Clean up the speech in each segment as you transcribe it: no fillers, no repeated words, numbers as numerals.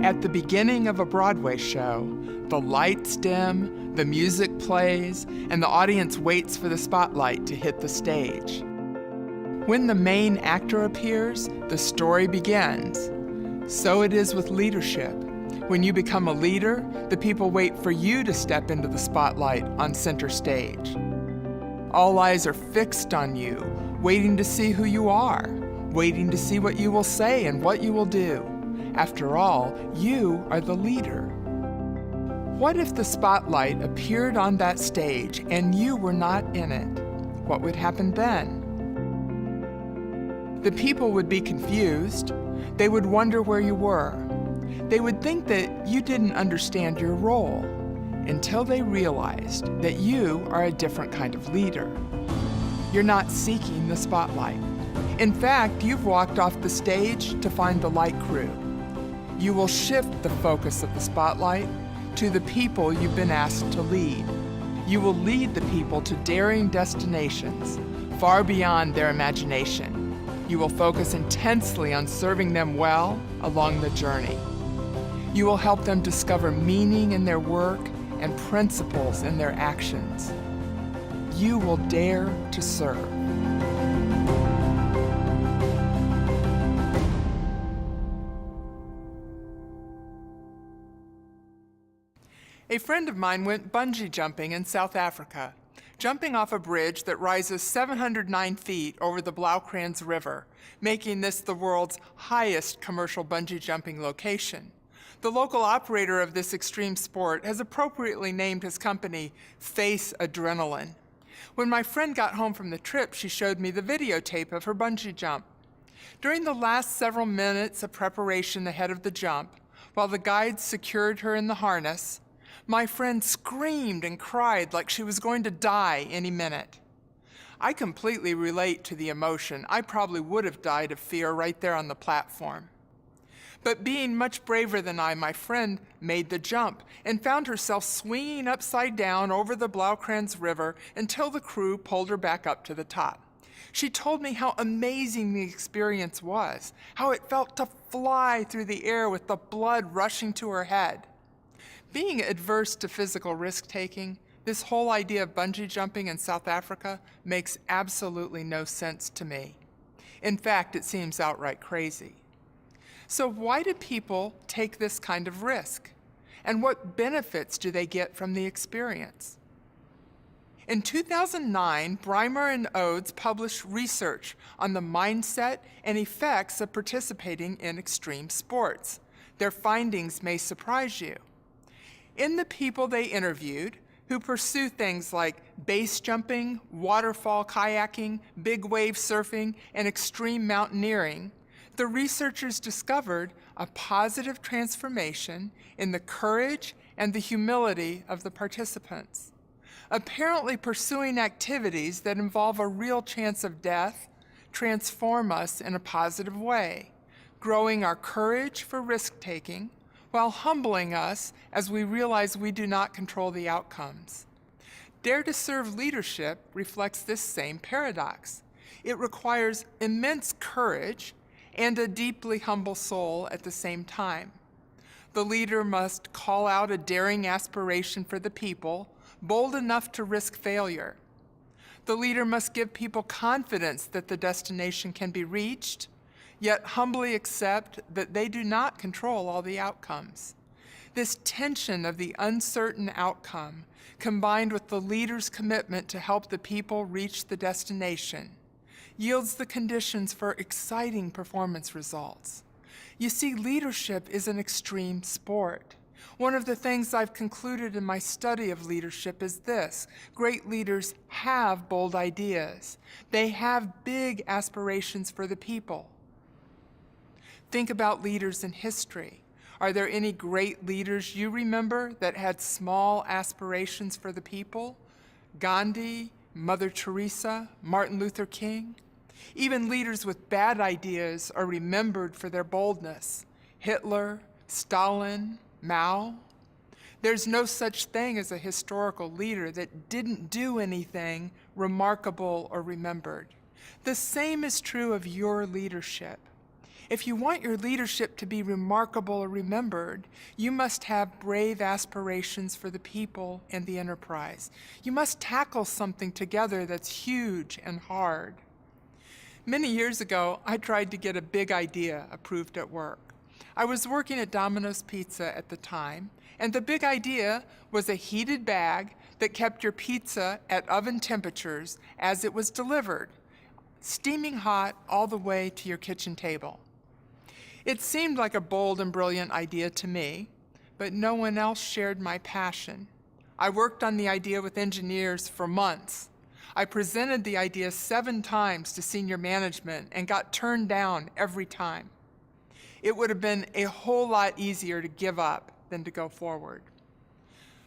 At the beginning of a Broadway show, the lights dim, the music plays, and the audience waits for the spotlight to hit the stage. When the main actor appears, the story begins. So it is with leadership. When you become a leader, the people wait for you to step into the spotlight on center stage. All eyes are fixed on you, waiting to see who you are, waiting to see what you will say and what you will do. After all, you are the leader. What if the spotlight appeared on that stage and you were not in it? What would happen then? The people would be confused. They would wonder where you were. They would think that you didn't understand your role until they realized that you are a different kind of leader. You're not seeking the spotlight. In fact, you've walked off the stage to find the light crew. You will shift the focus of the spotlight to the people you've been asked to lead. You will lead the people to daring destinations far beyond their imagination. You will focus intensely on serving them well along the journey. You will help them discover meaning in their work and principles in their actions. You will dare to serve. A friend of mine went bungee jumping in South Africa, jumping off a bridge that rises 709 feet over the Blaukrans River, making this the world's highest commercial bungee jumping location. The local operator of this extreme sport has appropriately named his company Face Adrenaline. When my friend got home from the trip, she showed me the videotape of her bungee jump. During the last several minutes of preparation ahead of the jump, while the guides secured her in the harness, my friend screamed and cried like she was going to die any minute. I completely relate to the emotion. I probably would have died of fear right there on the platform. But being much braver than I, my friend made the jump and found herself swinging upside down over the Blaukrans River until the crew pulled her back up to the top. She told me how amazing the experience was, how it felt to fly through the air with the blood rushing to her head. Being adverse to physical risk-taking, this whole idea of bungee jumping in South Africa makes absolutely no sense to me. In fact, it seems outright crazy. So why do people take this kind of risk? And what benefits do they get from the experience? In 2009, Breimer and Oates published research on the mindset and effects of participating in extreme sports. Their findings may surprise you. In the people they interviewed, who pursue things like base jumping, waterfall kayaking, big wave surfing, and extreme mountaineering, the researchers discovered a positive transformation in the courage and the humility of the participants. Apparently, pursuing activities that involve a real chance of death transform us in a positive way, growing our courage for risk-taking, while humbling us as we realize we do not control the outcomes. Dare to Serve leadership reflects this same paradox. It requires immense courage and a deeply humble soul at the same time. The leader must call out a daring aspiration for the people, bold enough to risk failure. The leader must give people confidence that the destination can be reached, yet humbly accept that they do not control all the outcomes. This tension of the uncertain outcome, combined with the leader's commitment to help the people reach the destination, yields the conditions for exciting performance results. You see, leadership is an extreme sport. One of the things I've concluded in my study of leadership is this: great leaders have bold ideas. They have big aspirations for the people. Think about leaders in history. Are there any great leaders you remember that had small aspirations for the people? Gandhi, Mother Teresa, Martin Luther King? Even leaders with bad ideas are remembered for their boldness. Hitler, Stalin, Mao. There's no such thing as a historical leader that didn't do anything remarkable or remembered. The same is true of your leadership. If you want your leadership to be remarkable or remembered, you must have brave aspirations for the people and the enterprise. You must tackle something together that's huge and hard. Many years ago, I tried to get a big idea approved at work. I was working at Domino's Pizza at the time, and the big idea was a heated bag that kept your pizza at oven temperatures as it was delivered, steaming hot all the way to your kitchen table. It seemed like a bold and brilliant idea to me, but no one else shared my passion. I worked on the idea with engineers for months. I presented the idea 7 times to senior management and got turned down every time. It would have been a whole lot easier to give up than to go forward.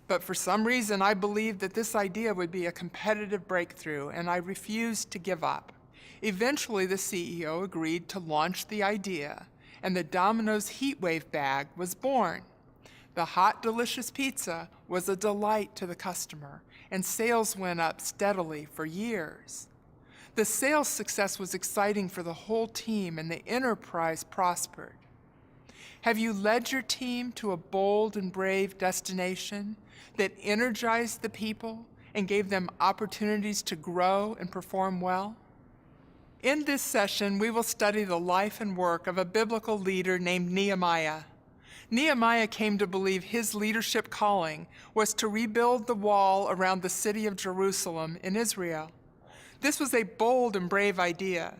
But for some reason, I believed that this idea would be a competitive breakthrough, and I refused to give up. Eventually, the CEO agreed to launch the idea, and the Domino's Heatwave bag was born. The hot, delicious pizza was a delight to the customer, and sales went up steadily for years. The sales success was exciting for the whole team, and the enterprise prospered. Have you led your team to a bold and brave destination that energized the people and gave them opportunities to grow and perform well? In this session, we will study the life and work of a biblical leader named Nehemiah. Nehemiah came to believe his leadership calling was to rebuild the wall around the city of Jerusalem in Israel. This was a bold and brave idea,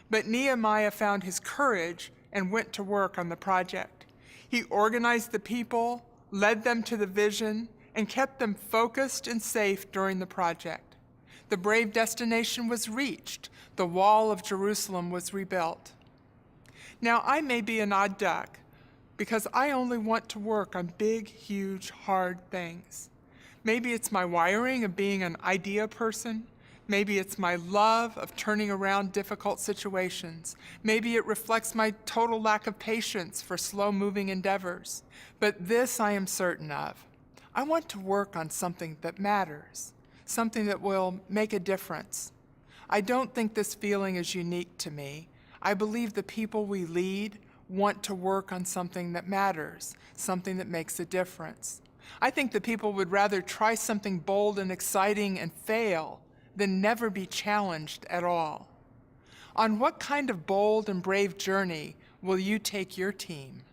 but Nehemiah found his courage and went to work on the project. He organized the people, led them to the vision, and kept them focused and safe during the project. The brave destination was reached. The wall of Jerusalem was rebuilt. Now, I may be an odd duck because I only want to work on big, huge, hard things. Maybe it's my wiring of being an idea person. Maybe it's my love of turning around difficult situations. Maybe it reflects my total lack of patience for slow-moving endeavors. But this I am certain of. I want to work on something that matters, something that will make a difference. I don't think this feeling is unique to me. I believe the people we lead want to work on something that matters, something that makes a difference. I think the people would rather try something bold and exciting and fail than never be challenged at all. On what kind of bold and brave journey will you take your team?